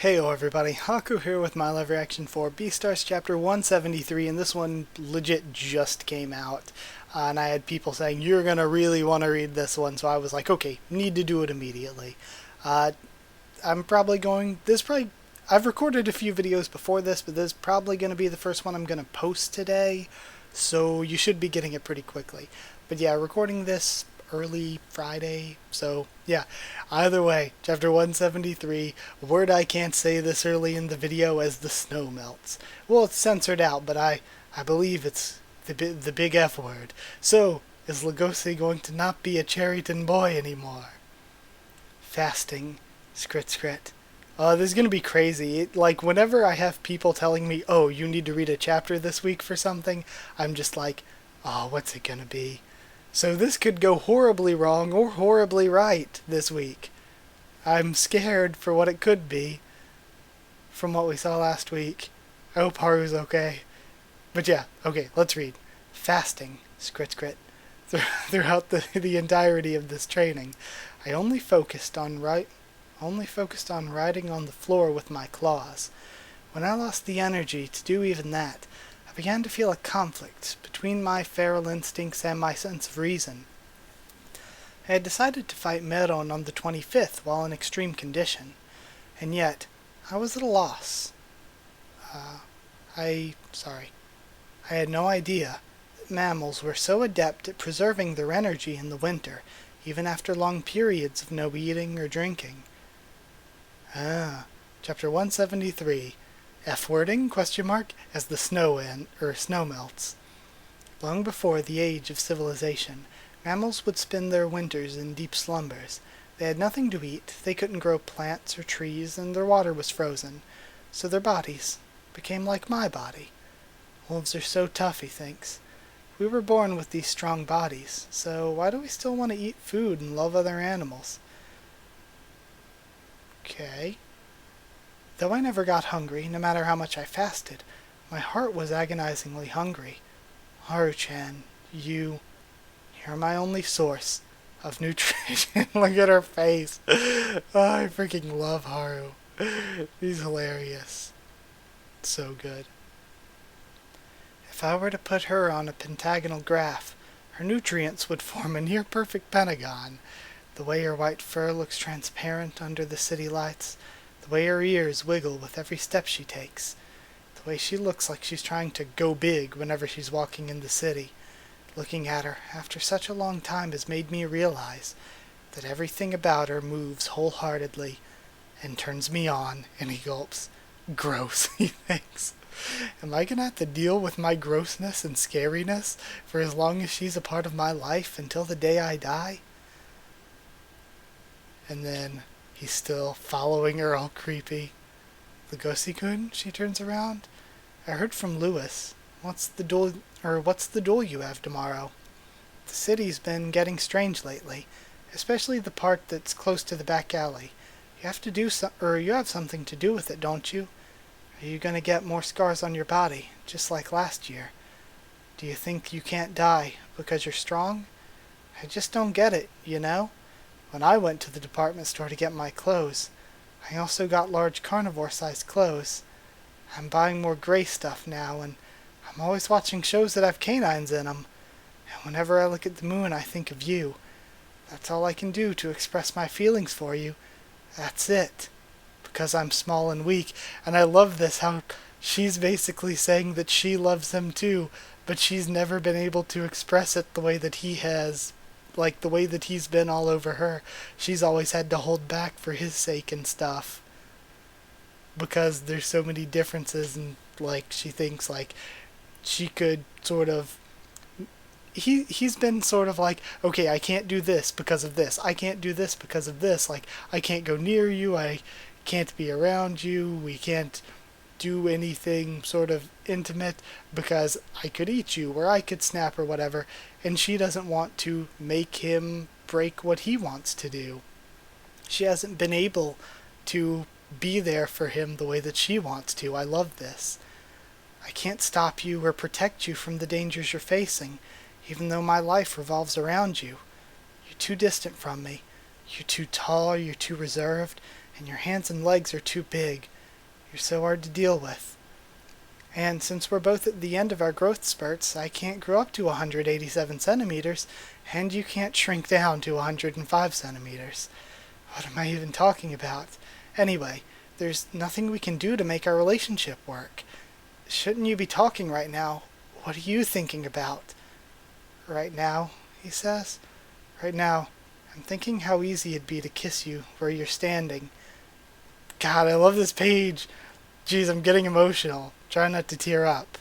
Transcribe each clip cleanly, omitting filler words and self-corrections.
Heyo everybody, Haku here with my live reaction for Beastars chapter 173, and this one legit just came out. And I had people saying, you're gonna really want to read this one, so I was like, okay, need to do it immediately. I'm probably going, I've recorded a few videos before this, but this is probably going to be the first one I'm going to post today, so you should be getting it pretty quickly. But yeah, recording this early Friday, so yeah, either way, chapter 173, a word I can't say this early in the video as the snow melts. Well, it's censored out, but I believe it's the big F word. So, is Legosi going to not be a Cherryton boy anymore? Fasting, scrit scrit. This is going to be crazy. Like, whenever I have people telling me, oh, you need to read a chapter this week for something, I'm just like, oh, what's it going to be? So this could go horribly wrong or horribly right this week. I'm scared for what it could be from what we saw last week. I hope Haru's okay. But yeah, okay, let's read. Fasting, scrit scrit. Throughout the entirety of this training, I only focused on riding on the floor with my claws. When I lost the energy to do even that, I began to feel a conflict between my feral instincts and my sense of reason. I had decided to fight Meron on the 25th while in extreme condition, and yet I was at a loss. I had no idea that mammals were so adept at preserving their energy in the winter, even after long periods of no eating or drinking. Chapter 173. F-wording, ? As the snow melts. Long before the age of civilization, mammals would spend their winters in deep slumbers. They had nothing to eat, they couldn't grow plants or trees, and their water was frozen, so their bodies became like my body. Wolves are so tough, he thinks. We were born with these strong bodies, so why do we still want to eat food and love other animals? Okay. Though I never got hungry, no matter how much I fasted, my heart was agonizingly hungry. Haru-chan, you're my only source of nutrition. Look at her face. Oh, I freaking love Haru. He's hilarious. So good. If I were to put her on a pentagonal graph, her nutrients would form a near-perfect pentagon. The way her white fur looks transparent under the city lights, the way her ears wiggle with every step she takes, the way she looks like she's trying to go big whenever she's walking in the city. Looking at her after such a long time has made me realize that everything about her moves wholeheartedly and turns me on, and he gulps. Gross, he thinks. Am I gonna have to deal with my grossness and scariness for as long as she's a part of my life until the day I die? And then he's still following her all creepy. Legosi-kun, she turns around. I heard from Lewis. What's the duel you have tomorrow? The city's been getting strange lately, especially the part that's close to the back alley. You have something to do with it, don't you? Are you gonna get more scars on your body, just like last year? Do you think you can't die because you're strong? I just don't get it, you know? When I went to the department store to get my clothes, I also got large carnivore-sized clothes. I'm buying more gray stuff now, and I'm always watching shows that have canines in them. And whenever I look at the moon, I think of you. That's all I can do to express my feelings for you. That's it. Because I'm small and weak. And I love this, how she's basically saying that she loves him too, but she's never been able to express it the way that he has. Like, the way that he's been all over her. She's always had to hold back for his sake and stuff. Because there's so many differences, and, like, she thinks, like, she could sort of... He's been sort of like, okay, I can't do this because of this. I can't do this because of this. Like, I can't go near you. I can't be around you. We can't do anything sort of intimate because I could eat you or I could snap or whatever, and she doesn't want to make him break what he wants to do. She hasn't been able to be there for him the way that she wants to. I love this. I can't stop you or protect you from the dangers you're facing, even though my life revolves around you. You're too distant from me. You're too tall, you're too reserved, and your hands and legs are too big. You're so hard to deal with. And since we're both at the end of our growth spurts, I can't grow up to 187 centimeters, and you can't shrink down to 105 centimeters. What am I even talking about? Anyway, there's nothing we can do to make our relationship work. Shouldn't you be talking right now? What are you thinking about? Right now, he says. Right now, I'm thinking how easy it'd be to kiss you where you're standing. God, I love this page. Jeez, I'm getting emotional. Try not to tear up.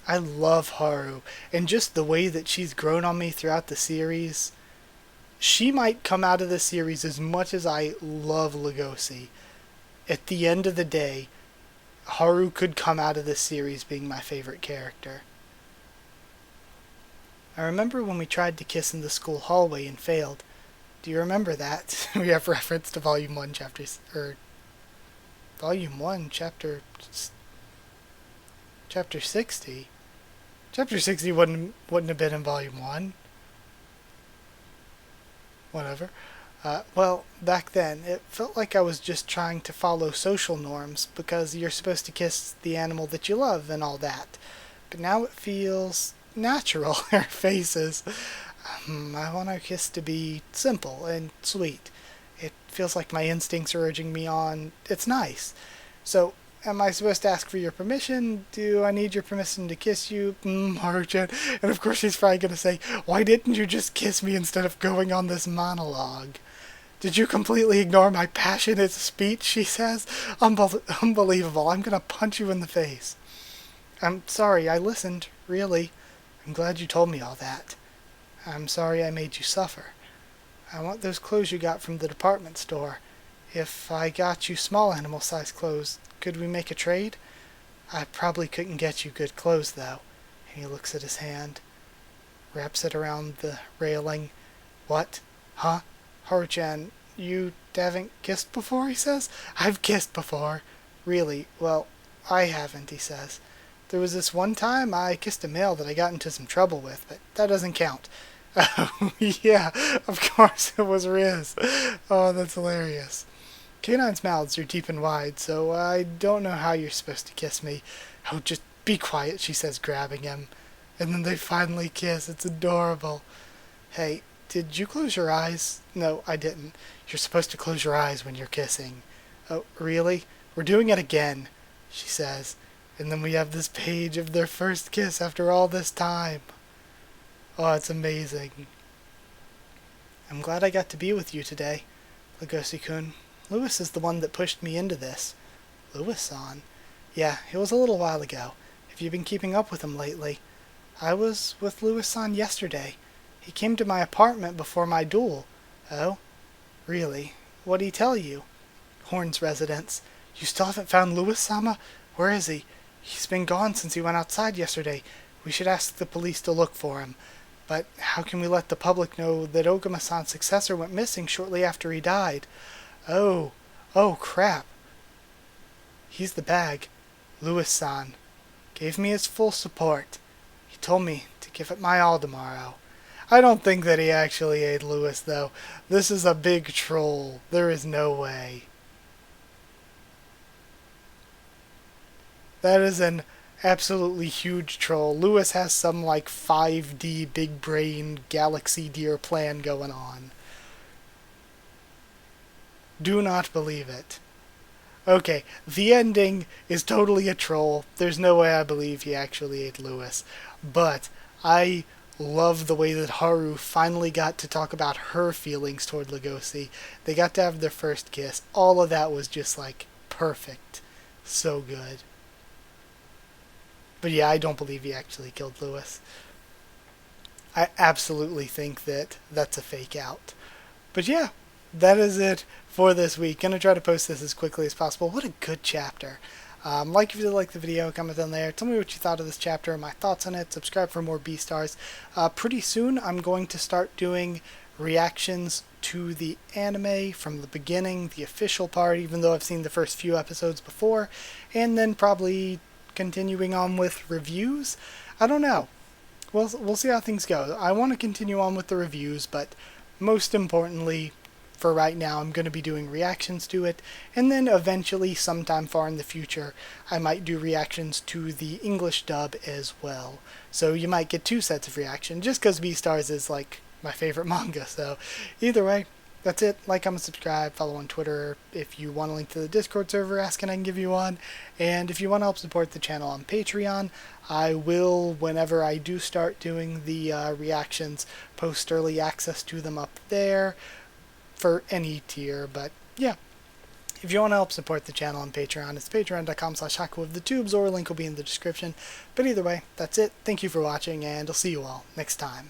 I love Haru, and just the way that she's grown on me throughout the series. She might come out of this series as much as I love Lugosi. At the end of the day, Haru could come out of this series being my favorite character. I remember when we tried to kiss in the school hallway and failed. Do you remember that? We have reference to Volume 1, Chapter 60. Chapter 60 wouldn't have been in Volume 1. Whatever. Well, back then, it felt like I was just trying to follow social norms because you're supposed to kiss the animal that you love and all that. But now it feels natural. Our faces. I want our kiss to be simple and sweet. It feels like my instincts are urging me on. It's nice. So, am I supposed to ask for your permission? Do I need your permission to kiss you? Haru-chan. And of course she's probably going to say, why didn't you just kiss me instead of going on this monologue? Did you completely ignore my passionate speech, she says. Unbelievable. I'm going to punch you in the face. I'm sorry, I listened, really. I'm glad you told me all that. I'm sorry I made you suffer. I want those clothes you got from the department store. If I got you small animal-sized clothes, could we make a trade? I probably couldn't get you good clothes, though. And he looks at his hand, wraps it around the railing. What? Huh? Haru-chan, you haven't kissed before, he says. I've kissed before. Really? Well, I haven't, he says. There was this one time I kissed a male that I got into some trouble with, but that doesn't count. Oh, yeah, of course it was Riz. Oh, that's hilarious. Canine's mouths are deep and wide, so I don't know how you're supposed to kiss me. Oh, just be quiet, she says, grabbing him. And then they finally kiss. It's adorable. Hey, did you close your eyes? No, I didn't. You're supposed to close your eyes when you're kissing. Oh, really? We're doing it again, she says. And then we have this page of their first kiss after all this time. Oh, it's amazing. I'm glad I got to be with you today, Lugosi-kun. Lewis is the one that pushed me into this. Lewis-san? Yeah, it was a little while ago. Have you been keeping up with him lately? I was with Lewis-san yesterday. He came to my apartment before my duel. Oh? Really? What'd he tell you? Horn's residence. You still haven't found Lewis-sama? Where is he? He's been gone since he went outside yesterday. We should ask the police to look for him. But how can we let the public know that Ogama-san's successor went missing shortly after he died? Oh crap. He's the bag. Lewis-san gave me his full support. He told me to give it my all tomorrow. I don't think that he actually ate Lewis, though. This is a big troll. There is no way. That is an absolutely huge troll. Lewis has some like 5D big brain galaxy deer plan going on. Do not believe it. Okay, the ending is totally a troll. There's no way I believe he actually ate Lewis. But I love the way that Haru finally got to talk about her feelings toward Lugosi. They got to have their first kiss. All of that was just like perfect. So good. But yeah, I don't believe he actually killed Lewis. I absolutely think that that's a fake out. But yeah, that is it for this week. Gonna try to post this as quickly as possible. What a good chapter. Like if you did like the video, comment down there. Tell me what you thought of this chapter and my thoughts on it. Subscribe for more Beastars. Pretty soon I'm going to start doing reactions to the anime from the beginning, the official part, even though I've seen the first few episodes before. And then probably continuing on with reviews. I don't know. We'll see how things go. I want to continue on with the reviews, but most importantly, for right now, I'm going to be doing reactions to it, and then eventually, sometime far in the future, I might do reactions to the English dub as well. So you might get 2 sets of reaction, just because Beastars is like my favorite manga. So either way, that's it. Like, comment, subscribe, follow on Twitter. If you want a link to the Discord server, ask and I can give you one. And if you want to help support the channel on Patreon, I will, whenever I do start doing the reactions, post early access to them up there for any tier. But yeah, if you want to help support the channel on Patreon, it's patreon.com/Haku of the Tubes, or a link will be in the description. But either way, that's it. Thank you for watching, and I'll see you all next time.